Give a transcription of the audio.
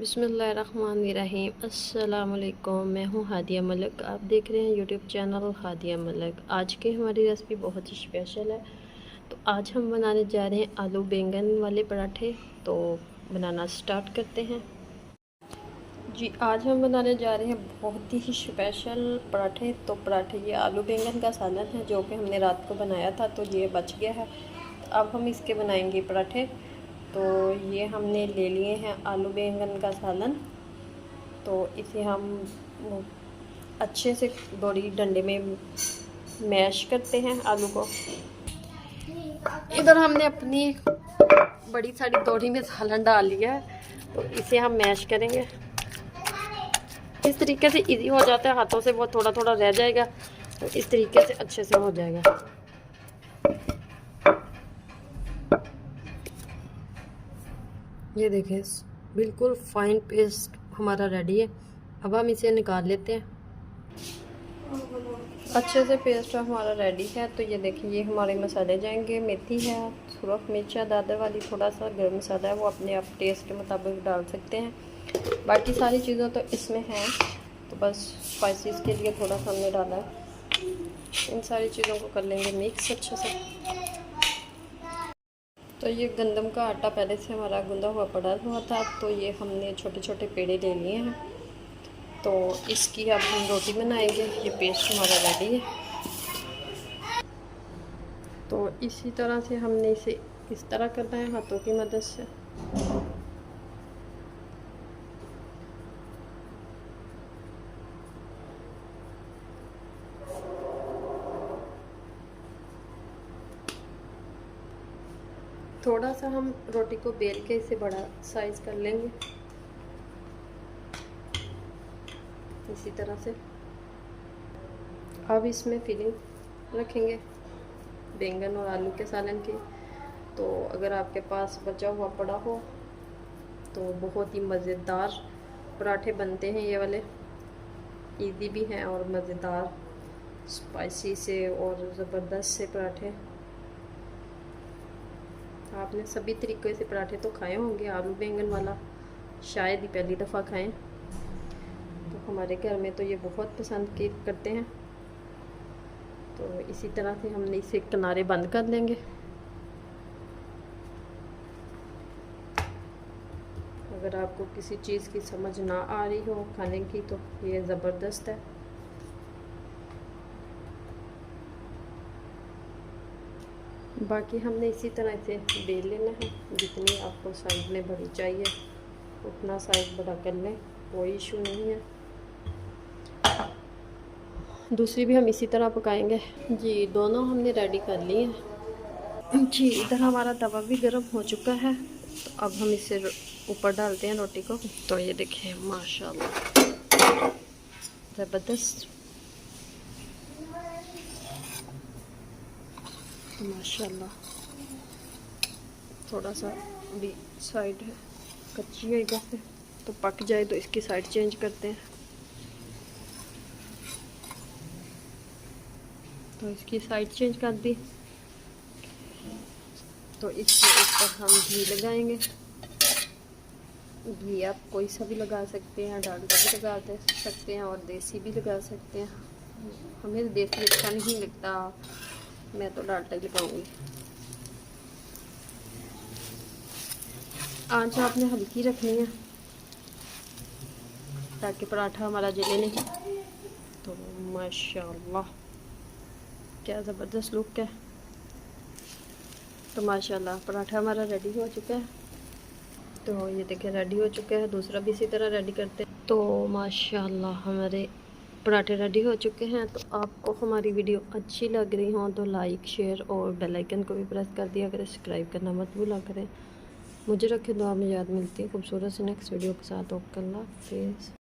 बिस्मिल्लाहिर्रहमानिर्रहीम। अस्सलाम वालेकुम। मैं हूँ हादिया मलिक, आप देख रहे हैं यूट्यूब चैनल हादिया मलिक। आज की हमारी रेसिपी बहुत ही स्पेशल है। तो आज हम बनाने जा रहे हैं आलू बैंगन वाले पराठे। तो बनाना स्टार्ट करते हैं जी। आज हम बनाने जा रहे हैं बहुत ही स्पेशल पराठे। तो पराठे ये आलू बैंगन का सालन है जो कि हमने रात को बनाया था, तो ये बच गया है। तो अब हम इसके बनाएंगे पराठे। तो ये हमने ले लिए हैं आलू बैंगन का सालन। तो इसे हम अच्छे से बड़ी डंडे में मैश करते हैं आलू को। इधर हमने अपनी बड़ी सारी तोड़ी में सालन डाल लिया है, तो इसे हम मैश करेंगे। इस तरीके से इजी हो जाता है, हाथों से वो थोड़ा थोड़ा रह जाएगा, तो इस तरीके से अच्छे से हो जाएगा। ये देखिए बिल्कुल फाइन पेस्ट हमारा रेडी है। अब हम इसे निकाल लेते हैं। अच्छे से पेस्ट हमारा रेडी है। तो ये देखिए ये हमारे मसाले जाएंगे। मेथी है, सुरख मिर्च है, दादर वाली, थोड़ा सा गर्म मसाला है, वो अपने आप टेस्ट के मुताबिक डाल सकते हैं। बाकी सारी चीज़ें तो इसमें हैं, तो बस स्पाइसेस के लिए थोड़ा सा हमने डाला है। इन सारी चीज़ों को कर लेंगे मिक्स अच्छे से। तो ये गंदम का आटा पहले से हमारा गूंदा हुआ पड़ा हुआ था, तो ये हमने छोटे छोटे पेड़े ले लिए हैं। तो इसकी अब हम रोटी बनाएंगे। ये पेस्ट हमारा रेडी है। तो इसी तरह से हमने इसे इस तरह करना है हाथों की मदद से। थोड़ा सा हम रोटी को बेल के इसे बड़ा साइज कर लेंगे इसी तरह से। अब इसमें फिलिंग रखेंगे बैंगन और आलू के सालन की। तो अगर आपके पास बचा हुआ पड़ा हो तो बहुत ही मज़ेदार पराठे बनते हैं ये वाले। इजी भी हैं और मज़ेदार, स्पाइसी से और ज़बरदस्त से पराठे। आपने सभी तरीक़े से पराठे तो खाए होंगे, आलू बैंगन वाला शायद ही पहली दफ़ा खाएं। तो हमारे घर में तो ये बहुत पसंद करते हैं। तो इसी तरह से हमने इसे किनारे बंद कर लेंगे। अगर आपको किसी चीज़ की समझ ना आ रही हो खाने की, तो ये ज़बरदस्त है। बाकी हमने इसी तरह से बेल लेना है। जितनी आपको साइज में बड़ी चाहिए उतना साइज बड़ा कर लें, कोई इशू नहीं है। दूसरी भी हम इसी तरह पकाएंगे जी। दोनों हमने रेडी कर लिए हैं जी। इधर हमारा तवा भी गर्म हो चुका है। तो अब हम इसे ऊपर डालते हैं रोटी को। तो ये देखिए माशाल्लाह ज़बरदस्त, माशाल्लाह। थोड़ा सा भी साइड कच्ची है इधर से, तो पक जाए तो इसकी साइड चेंज करते हैं। तो इसकी साइड चेंज कर दी। तो इसके ऊपर हम घी लगाएंगे। घी आप कोई सा भी लगा सकते हैं, डालडा भी लगा सकते हैं और देसी भी लगा सकते हैं। हमें देसी अच्छा नहीं लगता, मैं तो डालडा ही लगाऊंगी। आंच आपने हल्की रखनी है ताकि पराठा हमारा जले नहीं। तो माशाल्लाह क्या ज़बरदस्त लुक है। तो माशाल्लाह पराठा हमारा रेडी हो चुका है। तो ये देखिए रेडी हो चुका है। दूसरा भी इसी तरह रेडी करते हैं। तो माशाल्लाह हमारे पराठे रेडी हो चुके हैं। तो आपको हमारी वीडियो अच्छी लग रही हो तो लाइक, शेयर और बेल आइकन को भी प्रेस कर दिया करें। सब्सक्राइब करना मत भूला करें। मुझे रखे दुआ में याद। मिलती है खूबसूरत से नेक्स्ट वीडियो के साथ। ओके, अल्लाह हाफिज़।